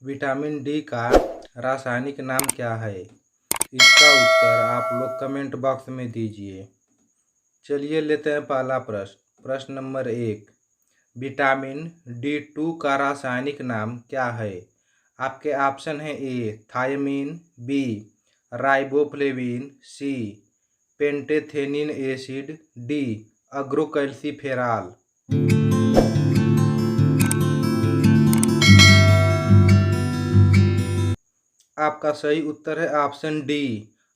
Vitamin D का रासायनिक नाम क्या है? इसका उत्तर आप लोग कमेंट बॉक्स में दीजिए। चलिए लेते हैं पहला प्रश्न। प्रश्न नंबर 1, विटामिन D2 का रासायनिक नाम क्या है? आपके ऑप्शन है ए थायमीन, बी राइबोफ्लेविन, सी पेंटेथेनिन एसिड, डी अग्रोकैल्सीफेरॉल। आपका सही उत्तर है ऑप्शन डी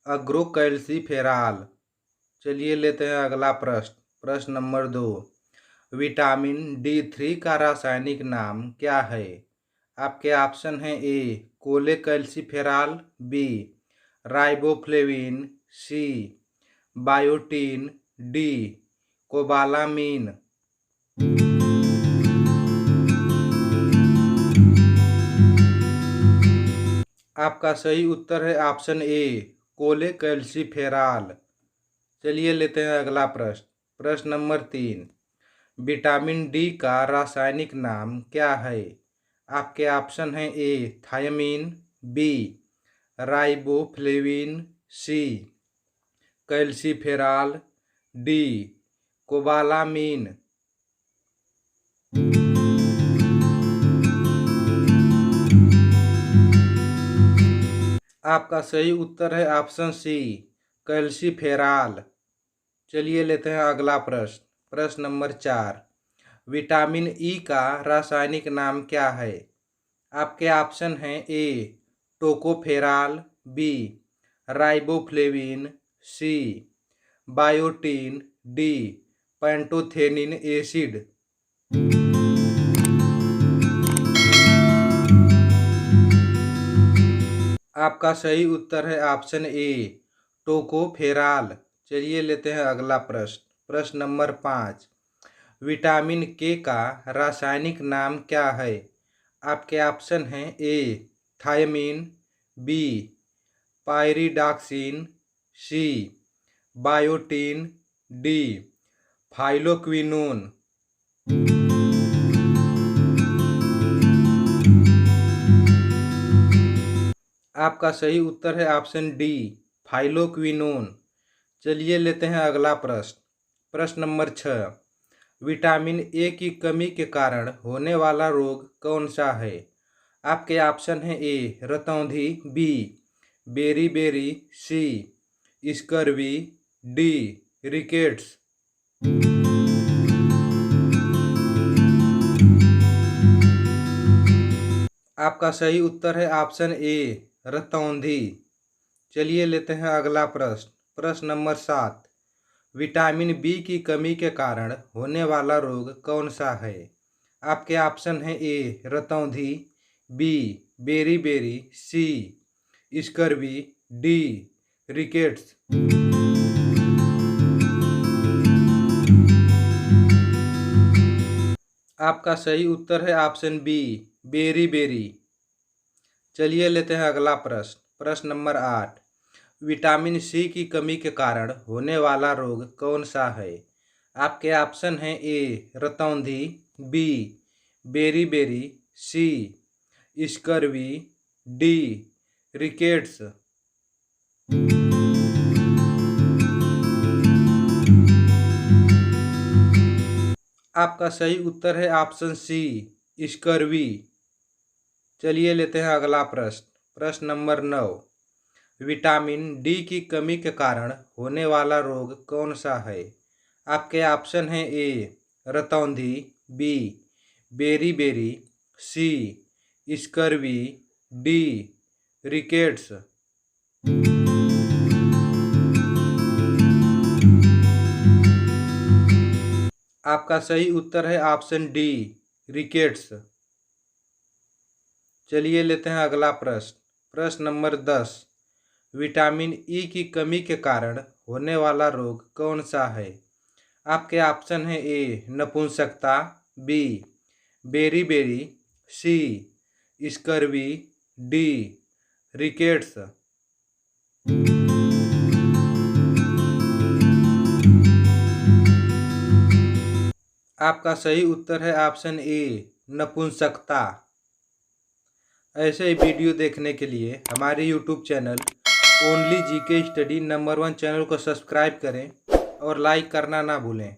अग्रोकैल्सीफेरॉल। चलिए लेते हैं अगला प्रश्न। प्रश्न नंबर 2, विटामिन D3 का रासायनिक नाम क्या है? आपके ऑप्शन हैं ए कोलेकैल्सीफेरॉल, बी राइबोफ्लेविन, सी बायोटीन, डी कोबालामीन। आपका सही उत्तर है ऑप्शन ए कोलेकैल्सीफेरॉल। चलिए लेते हैं अगला प्रश्न। प्रश्न नंबर 3, विटामिन डी का रासायनिक नाम क्या है? आपके ऑप्शन हैं ए थायमीन, बी राइबोफ्लेविन, सी कैल्सीफेरॉल, डी कोबालामीन। आपका सही उत्तर है ऑप्शन सी कैल्सीफेरॉल। चलिए लेते हैं अगला प्रश्न। प्रश्न नंबर 4, विटामिन ई का रासायनिक नाम क्या है? आपके ऑप्शन हैं ए टोकोफेरॉल, बी राइबोफ्लेविन, सी बायोटीन, डी पेंटोथेनिन एसिड। आपका सही उत्तर है ऑप्शन ए टोकोफेरॉल। चलिए लेते हैं अगला प्रश्न। प्रश्न नंबर 5, विटामिन के का रासायनिक नाम क्या है? आपके ऑप्शन हैं ए थायमीन, बी पायरिडॉक्सिन, सी बायोटीन, डी फाइलोक्विनोन। आपका सही उत्तर है ऑप्शन डी फाइलोक्विनोन। चलिए लेते हैं अगला प्रश्न। प्रश्न नंबर 6, विटामिन ए की कमी के कारण होने वाला रोग कौन सा है? आपके ऑप्शन हैं ए रतौंधी, B beriberi, C scurvy, D rickets. आपका सही उत्तर है ऑप्शन ए रतौंधी। चलिए लेते हैं अगला प्रश्न। प्रश्न नंबर 7, विटामिन बी की कमी के कारण होने वाला रोग कौन सा है? आपके ऑप्शन हैं ए रतौंधी, B beriberi, C scurvy, D rickets. आपका सही उत्तर है ऑप्शन बी बेरीबेरी। चलिए लेते हैं अगला प्रश्न। प्रश्न नंबर 8, विटामिन सी की कमी के कारण होने वाला रोग कौन सा है? आपके ऑप्शन हैं ए रतौंधी, B beriberi, C scurvy, D rickets. आपका सही उत्तर है ऑप्शन सी स्कर्वी। चलिए लेते हैं अगला प्रश्न। प्रश्न नंबर 9, विटामिन डी की कमी के कारण होने वाला रोग कौन सा है? आपके ऑप्शन हैं ए रतौंधी, B beriberi, C scurvy, D rickets. आपका सही उत्तर है ऑप्शन डी रिकेट्स। चलिए लेते हैं अगला प्रश्न। प्रश्न नंबर 10, विटामिन ई की कमी के कारण होने वाला रोग कौन सा है? आपके ऑप्शन हैं ए नपुंसकता, B beriberi, C scurvy, D rickets. आपका सही उत्तर है ऑप्शन ए नपुंसकता। ऐसे ही वीडियो देखने के लिए हमारे YouTube channel only GK study number 1 channel को सब्सक्राइब करें और लाइक करना ना भूलें।